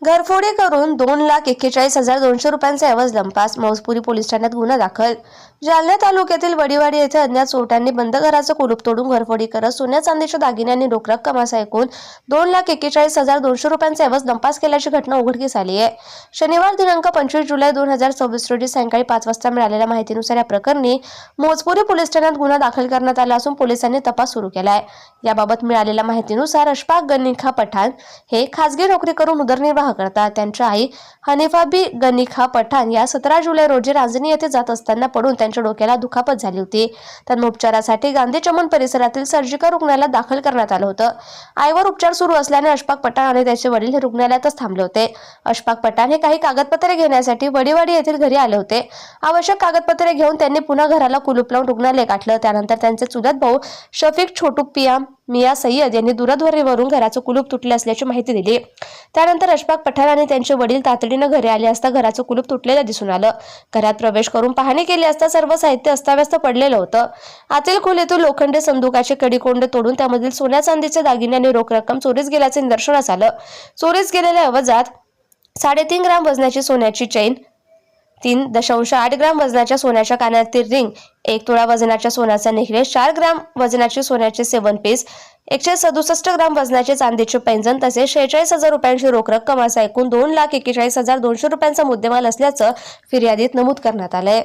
घरफोडी करून 2,41,200 रुपयांचा एवज लंपास. मौजपुरी पोलीस ठाण्यात गुन्हा दाखल. जालना तालुक्यातील वडीवाडी येथे अज्ञात चोरट्यांनी बंद घराचं कुलूप तोडून घरफोडी करत सोन्या चांदीच्या दागिन्यांनी रोख रक्कम असा एकूण 2,41,200 रुपयांचा एवज लंपास केल्याची घटना उघडकीस आली आहे. शनिवार दिनांक 25 जुलै 2024 रोजी सायंकाळी 5 वाजता मिळालेल्या माहितीनुसार या प्रकरणी मौजपुरी पोलीस ठाण्यात गुन्हा दाखल करण्यात आला असून पोलिसांनी तपास सुरू केला आहे. याबाबत मिळालेल्या माहितीनुसार अशफाक गनीखा पठाण हे खासगी नोकरी करून उदरनिर्वाह करतात. त्यांच्या आई हनीफाबी गनीखा पठाण या 17 जुलै रोजी रांजणी येथे जात असताना पडून त्यांच्या डोक्याला दुखापत झाली होती. त्यांना उपचारासाठी गांधी चमन परिसरातील सर्जिकल रुग्णालयात दाखल करण्यात आलं होतं. आईवर उपचार सुरू असल्याने अशफाक पठाण आणि त्याचे वडील हे रुग्णालयातच थांबले होते. अशफाक पठाण हे काही कागदपत्रे घेण्यासाठी वडीवाडी येथील घरी आले होते. आवश्यक कागदपत्रे घेऊन त्यांनी पुन्हा घराला कुलूप लावून रुग्णालय गाठलं. त्यानंतर त्यांचे चुलत भाऊ शफीक छोटू मिया सय्यद यांनी दूरध्वनीवरून घराचं कुलूप तुटले असल्याची माहिती दिली. त्यानंतर अशफाक पठाण आणि त्यांचे वडील तातडीनं घरी आले असता घराचं कुलूप तुटलेलं दिसून आलं. घरात प्रवेश करून पाहणी केली असता सर्व साहित्य अस्ताव्यस्त पडलेलं होतं. आतील खोलीतून लोखंडी संदुकाचे कडीकोंडे तोडून त्यामधील सोन्या चांदीचे दागिने आणि रोख रक्कम चोरीस गेल्याचे निदर्शनास आलं. चोरीस गेलेल्या एवजात 3.5 ग्राम वजनाची सोन्याची चैन, 3.8 ग्राम वजनाच्या सोन्याच्या कानातील रिंग, 1 तोळा वजनाच्या सोन्याचा नेकलेस, 4 ग्राम वजनाचे सोन्याचे 7 पीस, 167 ग्राम वजनाचे चांदीचे पैंजण तसेच 46,000 रुपयांची रोख रक्कम असा एकूण 2,41,200 रुपयांचा मुद्देमाल असल्याचं फिर्यादीत नमूद करण्यात आलंय.